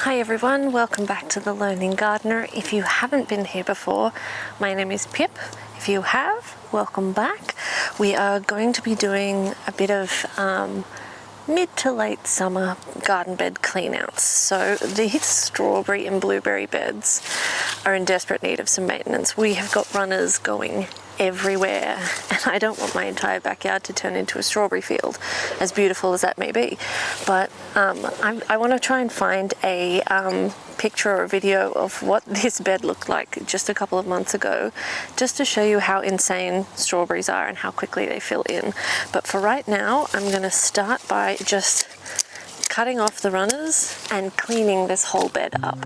Hi everyone, welcome back to The Learning Gardener. If you haven't been here before, my name is Pip. If you have, welcome back. We are going to be doing a bit of mid to late summer garden bed clean outs. So these strawberry and blueberry beds are in desperate need of some maintenance. We have got runners going everywhere and I don't want my entire backyard to turn into a strawberry field, as beautiful as that may be. But I want to try and find a picture or a video of what this bed looked like just a couple of months ago, just to show you how insane strawberries are and how quickly they fill in. But for right now, I'm going to start by just cutting off the runners and cleaning this whole bed up.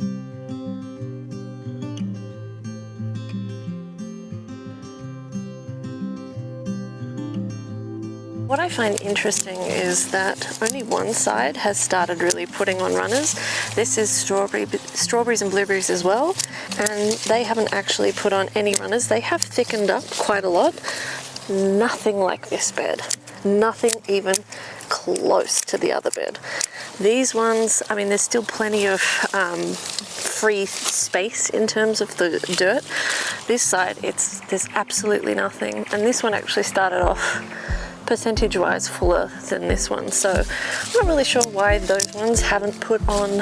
What I find interesting is that only one side has started really putting on runners. This is strawberries and blueberries as well, and they haven't actually put on any runners. They have thickened up quite a lot. Nothing like this bed. Nothing even close to the other bed. These ones, I mean, there's still plenty of free space in terms of the dirt. This side, there's absolutely nothing, and this one actually started off percentage-wise fuller than this one, so I'm not really sure why those ones haven't put on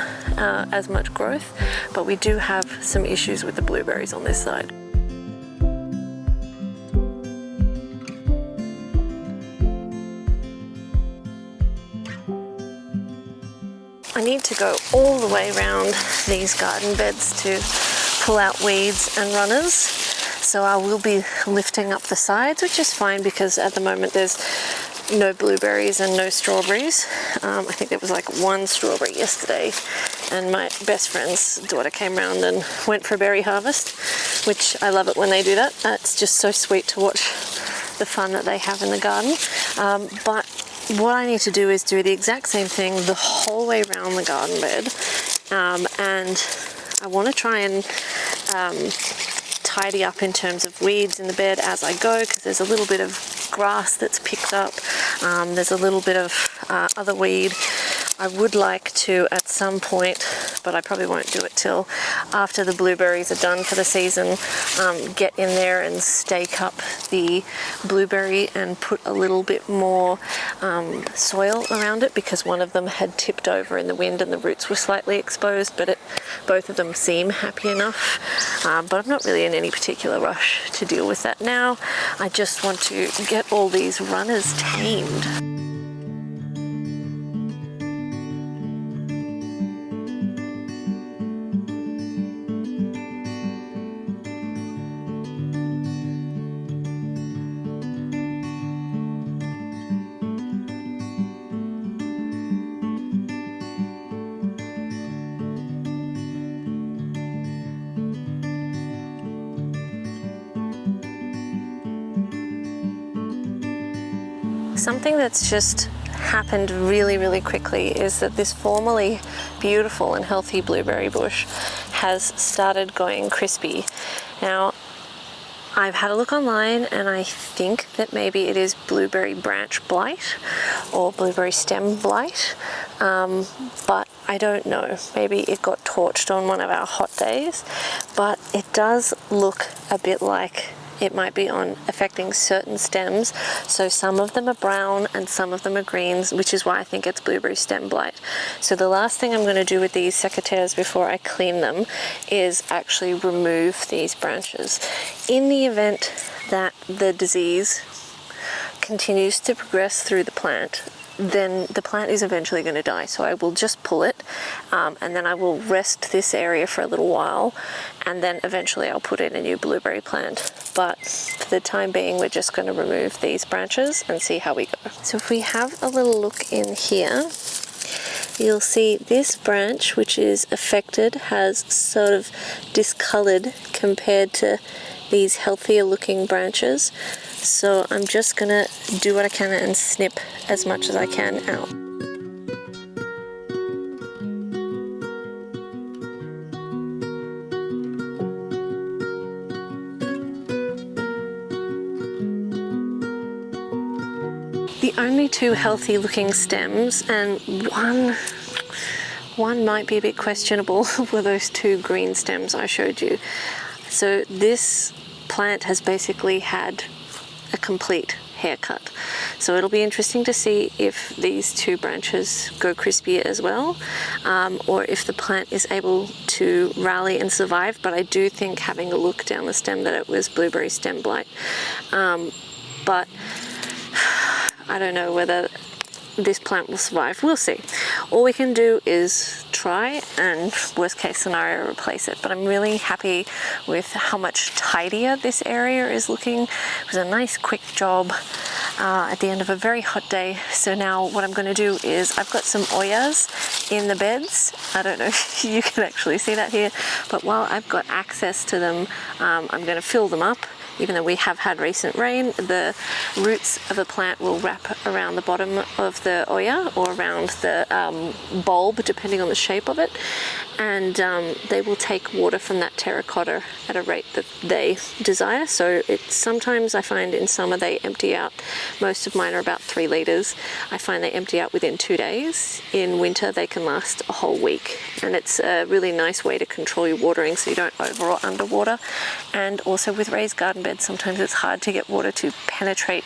as much growth, but we do have some issues with the blueberries on this side. I need to go all the way around these garden beds to pull out weeds and runners. So I will be lifting up the sides, which is fine because at the moment there's no blueberries and no strawberries. I think there was like one strawberry yesterday, and my best friend's daughter came around and went for a berry harvest, which I love it when they do that. It's just so sweet to watch the fun that they have in the garden. But what I need to do is do the exact same thing the whole way around the garden bed, and I want to try and tidy up in terms of weeds in the bed as I go, because there's a little bit of grass that's picked up, there's a little bit of other weed. I would like to at some point, but I probably won't do it till after the blueberries are done for the season, get in there and stake up the blueberry and put a little bit more soil around it, because one of them had tipped over in the wind and the roots were slightly exposed, but both of them seem happy enough. But I'm not really in any particular rush to deal with that now. I just want to get all these runners tamed. Something that's just happened really, really quickly is that this formerly beautiful and healthy blueberry bush has started going crispy. Now, I've had a look online and I think that maybe it is blueberry branch blight or blueberry stem blight, but I don't know. Maybe it got torched on one of our hot days, but it does look a bit like it might be affecting certain stems. So some of them are brown and some of them are greens, which is why I think it's blueberry stem blight. So the last thing I'm going to do with these secateurs before I clean them is actually remove these branches. In the event that the disease continues to progress through the plant, then the plant is eventually going to die. So I will just pull it, and then I will rest this area for a little while, and then eventually I'll put in a new blueberry plant. But for the time being, we're just going to remove these branches and see how we go. So if we have a little look in here, you'll see this branch, which is affected, has sort of discolored compared to these healthier looking branches. So I'm just gonna do what I can and snip as much as I can out. The only two healthy looking stems and one might be a bit questionable were those 2 green stems I showed you. So this plant has basically had a complete haircut. So it'll be interesting to see if these 2 branches go crispier as well, or if the plant is able to rally and survive. But I do think, having a look down the stem, that it was blueberry stem blight. But I don't know whether this plant will survive. We'll see. All we can do is try, and worst case scenario, replace it. But I'm really happy with how much tidier this area is looking. It was a nice quick job at the end of a very hot day. So now what I'm going to do is, I've got some oyas in the beds. I don't know if you can actually see that here, but while I've got access to them, I'm going to fill them up. Even though we have had recent rain, the roots of the plant will wrap around the bottom of the oya, or around the bulb, depending on the shape of it, and they will take water from that terracotta at a rate that they desire. So sometimes I find in summer they empty out. Most of mine are about 3 litres. I find they empty out within 2 days. In winter they can last a whole week, and it's a really nice way to control your watering so you don't over or underwater. And also with raised garden beds, sometimes it's hard to get water to penetrate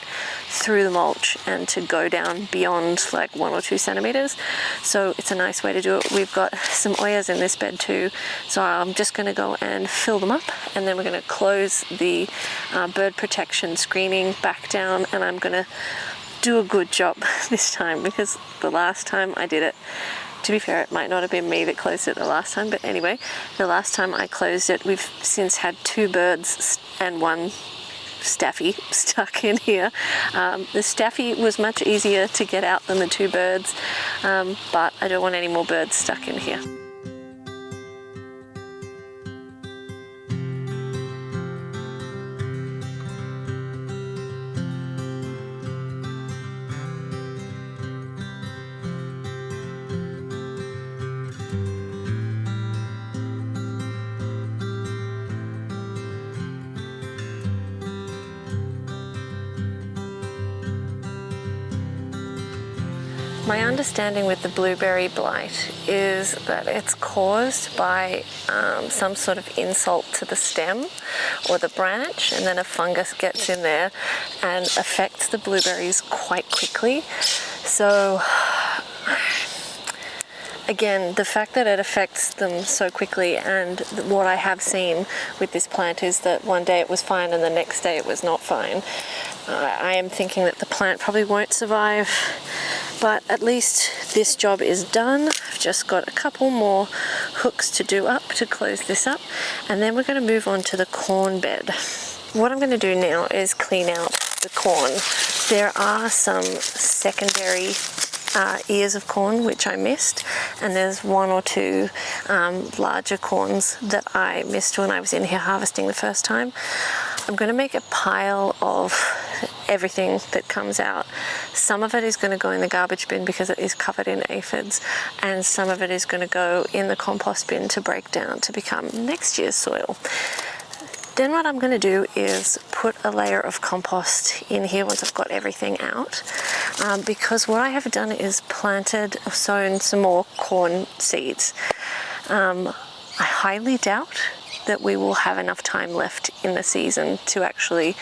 through the mulch and to go down beyond like 1 or 2 centimeters. So it's a nice way to do it. We've got some oyas in this bed too, so I'm just going to go and fill them up, and then we're going to close the bird protection screening back down, and I'm going to do a good job this time, because the last time I did it, to be fair, it might not have been me that closed it the last time, but anyway, the last time I closed it, we've since had 2 birds and 1 staffy stuck in here. The staffy was much easier to get out than the 2 birds, but I don't want any more birds stuck in here. My understanding with the blueberry blight is that it's caused by some sort of insult to the stem or the branch, and then a fungus gets in there and affects the blueberries quite quickly. So again, the fact that it affects them so quickly, and what I have seen with this plant is that one day it was fine and the next day it was not fine. I am thinking that the plant probably won't survive, but at least this job is done. I've just got a couple more hooks to do up to close this up, and then we're going to move on to the corn bed. What I'm going to do now is clean out the corn. There are some secondary ears of corn which I missed, and there's 1 or 2 larger corns that I missed when I was in here harvesting the first time. I'm going to make a pile of everything that comes out. Some of it is going to go in the garbage bin because it is covered in aphids, and some of it is going to go in the compost bin to break down to become next year's soil. Then what I'm going to do is put a layer of compost in here once I've got everything out, because what I have done is sown some more corn seeds. I highly doubt that we will have enough time left in the season to actually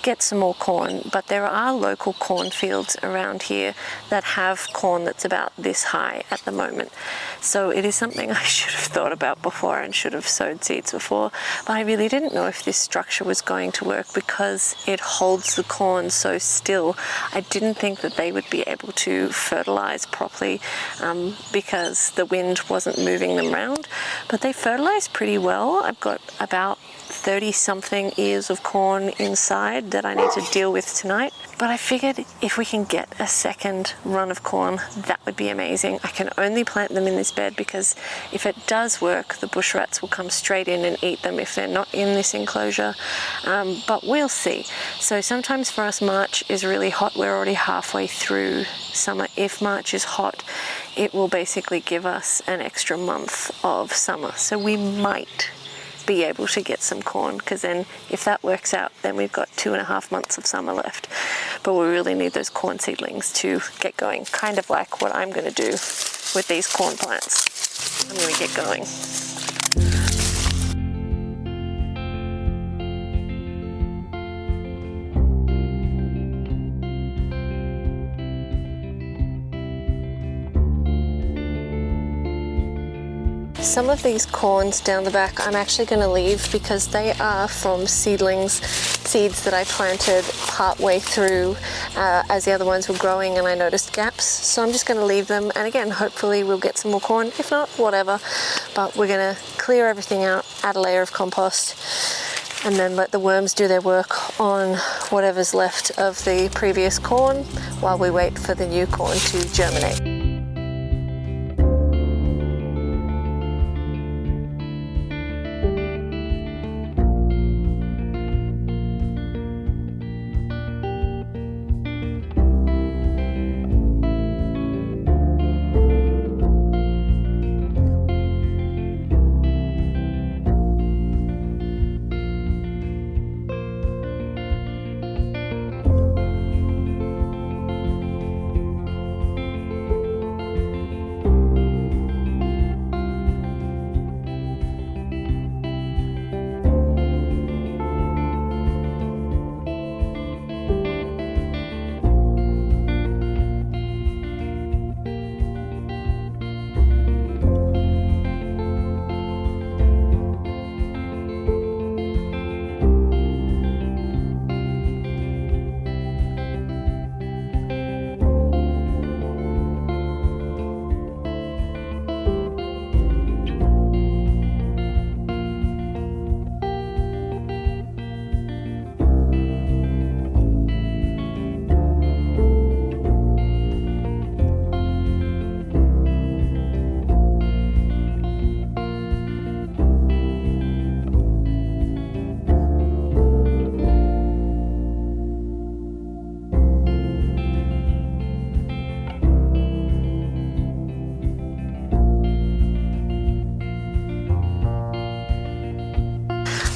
get some more corn, but there are local cornfields around here that have corn that's about this high at the moment. So it is something I should have thought about before and should have sowed seeds before, but I really didn't know if this structure was going to work because it holds the corn so still. I didn't think that they would be able to fertilize properly because the wind wasn't moving them around, but they fertilize pretty well. I've got about 30 something ears of corn inside that I need to deal with tonight, but I figured if we can get a second run of corn, that would be amazing. I can only plant them in this bed because if it does work, the bush rats will come straight in and eat them if they're not in this enclosure, but we'll see. So sometimes for us March is really hot. We're already halfway through summer. If March is hot, it will basically give us an extra month of summer, so we might be able to get some corn, because then if that works out, then we've got 2.5 months of summer left. But we really need those corn seedlings to get going, kind of like what I'm going to do with these corn plants. I'm gonna get going. Some of these corns down the back I'm actually going to leave because they are from seeds that I planted part way through as the other ones were growing and I noticed gaps. So I'm just going to leave them, and again, hopefully we'll get some more corn. If not, whatever. But we're going to clear everything out, add a layer of compost, and then let the worms do their work on whatever's left of the previous corn while we wait for the new corn to germinate.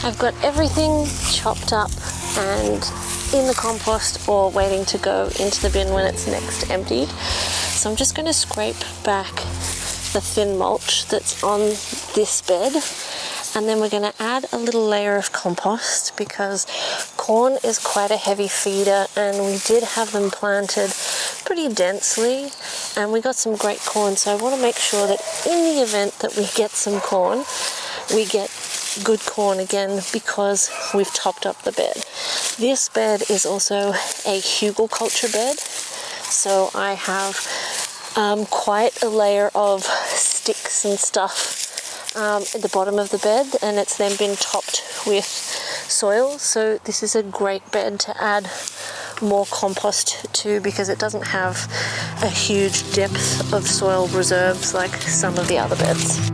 I've got everything chopped up and in the compost or waiting to go into the bin when it's next emptied. So I'm just going to scrape back the thin mulch that's on this bed, and then we're going to add a little layer of compost because corn is quite a heavy feeder and we did have them planted pretty densely and we got some great corn. So I want to make sure that in the event that we get some corn, we get good corn again because we've topped up the bed. This bed is also a hugelkultur bed, so I have quite a layer of sticks and stuff at the bottom of the bed, and it's then been topped with soil. So this is a great bed to add more compost to because it doesn't have a huge depth of soil reserves like some of the other beds.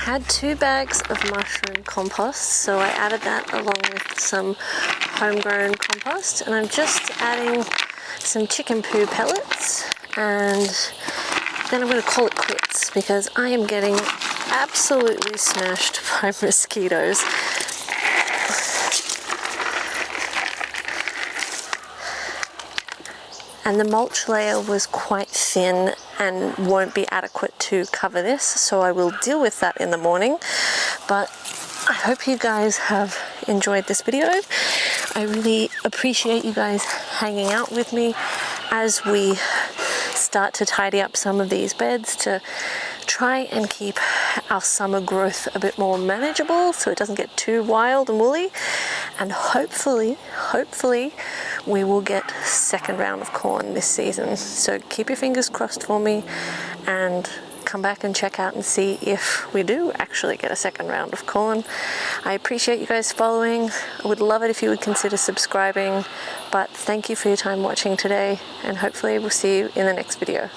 had 2 bags of mushroom compost, so I added that along with some homegrown compost, and I'm just adding some chicken poo pellets, and then I'm going to call it quits because I am getting absolutely smashed by mosquitoes. And the mulch layer was quite thin and won't be adequate to cover this, so I will deal with that in the morning. But I hope you guys have enjoyed this video. I really appreciate you guys hanging out with me as we start to tidy up some of these beds to try and keep our summer growth a bit more manageable so it doesn't get too wild and woolly. And hopefully we will get second round of corn this season. So keep your fingers crossed for me and come back and check out and see if we do actually get a second round of corn. I appreciate you guys following. I would love it if you would consider subscribing, but thank you for your time watching today, and hopefully we'll see you in the next video.